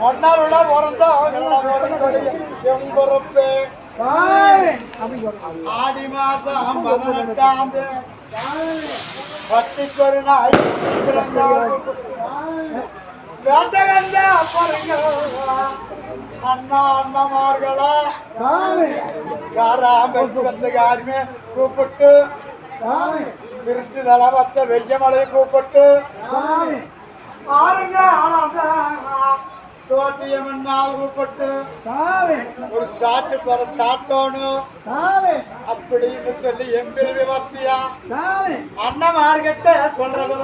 ஒன்னாரோட பிறந்தா எம்பொறுப்பு ஆடி மாசம் 18ஆம் பத்திக்கொரு நாய் வேண்டகந்தா பாருங்க அண்ணா அண்ணமார்களா யாராமே கூப்பிட்டு பிரிச்சு தளவத்த வெய்யமலை கூப்பிட்டு ஆறுங்க தோட்டியமன்னால் கூப்பிட்டு ஒரு சாட்டு பெற சாட்டோணும் அப்படின்னு சொல்லி எம்பிரிவி வத்தியா அண்ணமார்கிட்ட சொல்றது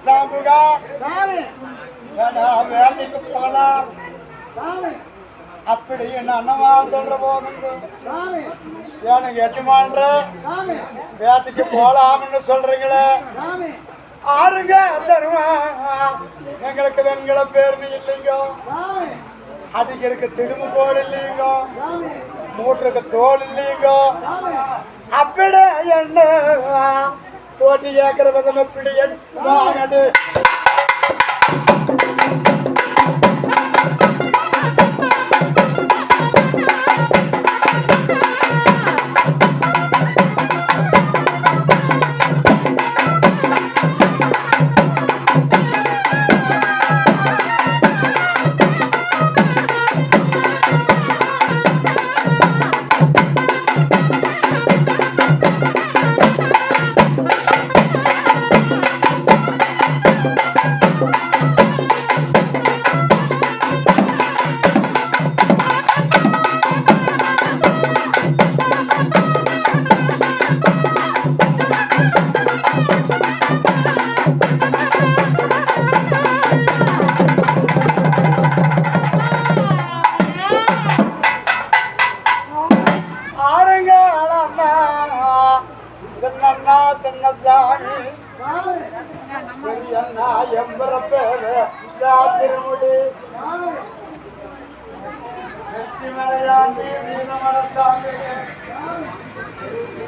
சாமுகா வேட்டைக்கு போகலாம் அப்படி என்ன அண்ணமா சொல்ற போதுங்க எனக்கு எஜமான்ற வேட்டைக்கு போகலாம்னு சொல்றீங்களே ஆறுங்க தருவா எங்களுக்கு வெண்கல பேர்னு இல்லைங்க அதுக்கு திரும்பு கோல் இல்லைங்க மூட்டுக்கு தோல் இல்லைங்க அப்படி என்ன தோட்டி ஏக்கிற விதம் எப்படி வாங்கடு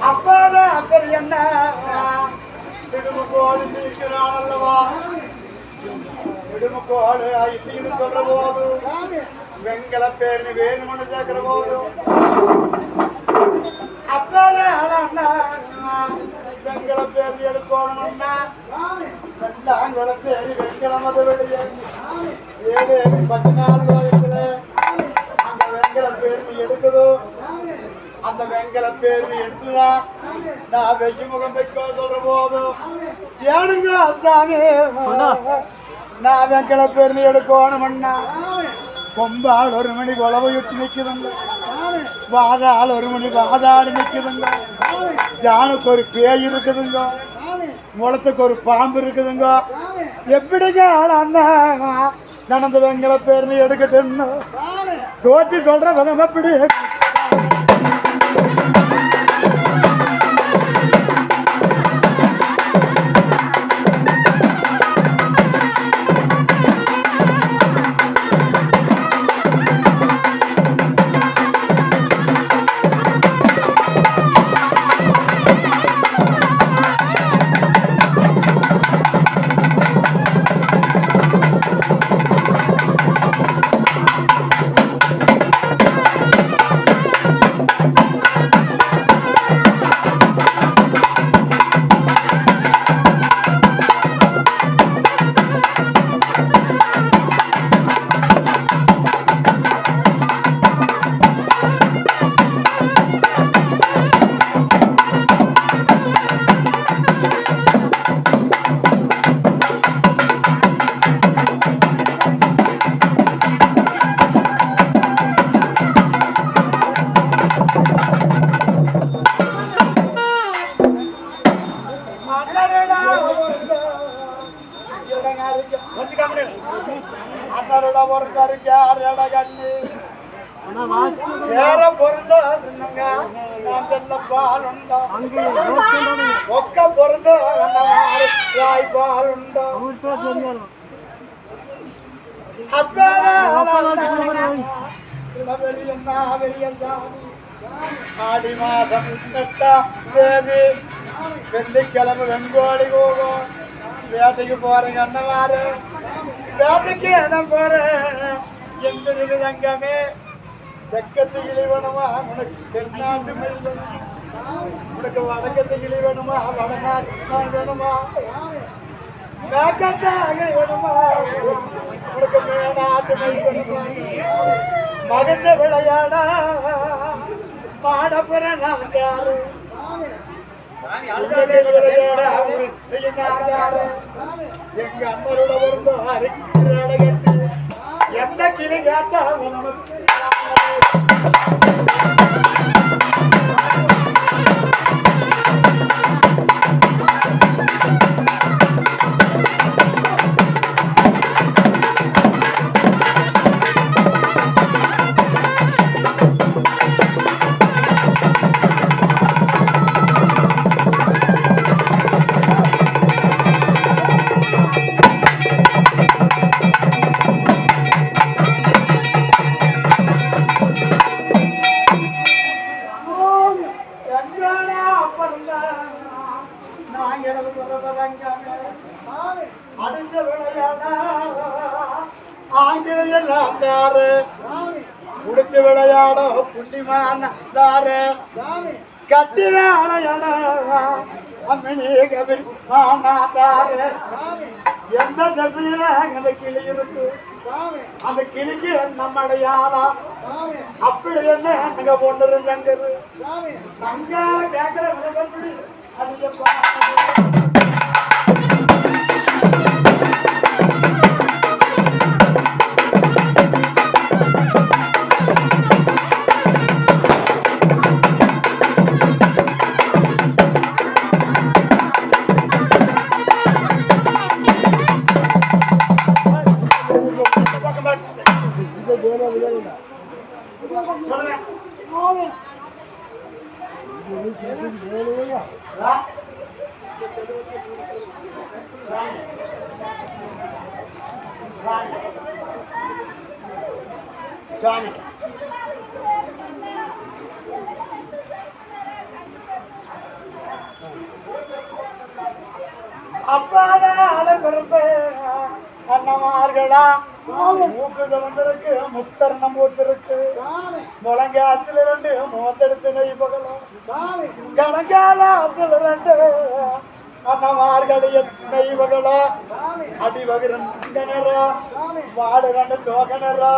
அப்பதான் அப்படி என்ன விடுமுகோடு நீக்கிறான் அல்லவா விடுமுகோடு ஐத்தின்னு சொல்ற போது வெங்கல பேர் வேணும்னு கேட்கிற போது அப்பதான் வெங்கல பேர் எடுக்கணும்னா வெள்ளாங்குள தேடி வெங்கல மத வெளியே 7-14 வயசுல அந்த வெங்கல பேர் எடுக்குதோ அந்த வெங்கல பேர் எடுத்துதான் நான் வெஜ்ஜு முகம் வைக்க சொல்ற போதும் ஏனுங்க சாமி நான் வெங்கல பேர் எடுக்கணும்னா கொம்பால் 1 மணி குழவை விட்டு நிற்குதுங்க வாதால் 1 மணி வாதாடு நிற்குதுங்க ஜானுக்கு ஒரு பேய் இருக்குதுங்க முளத்துக்கு ஒரு பாம்பு இருக்குதுங்க எப்படிங்க அண்ணா நடந்த வெங்கல பேர் எடுக்கட்டுன்னு தோட்டி சொல்ற விதம் எப்படி அண்ணரோட பொறுத்தாரு யாரோட கண்ணு சேர பொருந்தா சொன்னங்க நான் செல்ல பால் உண்டா ஒக்க பொருந்தா ராய் பால் உண்டா ஆடி மாசம் 8ஆம் தேதி வெள்ளிக்கிழமை வெங்கோடி போகும் வேட்டைக்கு போறேங்க அண்ணவாரு வேட்டைக்கு என்ன போறேன் எந்திருக்கு தங்கமே தெக்கத்து கிளி வேணுமா உனக்கு தென்னாட்டு மயில் வேணுமா உனக்கு வடக்கத்து கிளி வேணுமா வடநாட்டு வேணுமா மேக்கத்தாக வேணுமா உனக்கு மேநாட்டு மயில் வேணுமா மகந்த விளையாட பாடப்புற நான் யாரு எங்க அம்மரோட வரும்போது எந்த கிளி கேட்டா அடிச்ச விளையாட ஆங்கிலம் தாரு குடிச்சு விளையாட புண்ணிமான தாரு கட்டி விளையாட அம்மினி கபிர் தாரு எந்த திசையில அந்த கிளி இருக்கு அந்த கிளிக்கு நம்மடையாளா அப்படி என்ன அங்க போட்டு சங்கரு அங்க கேட்கிற அப்பால அண்ணமார்களா மூக்குது வந்திருக்கு முத்தர்ணம் போத்திருக்கு முழங்காசில் 2 மூத்தெடுத்து நெய் பகலாம் கணக்கால ஆசில் 2 அண்ணமார்கள் நெய் பகலா அடி வகிரன் வாடு 2 தோகனரா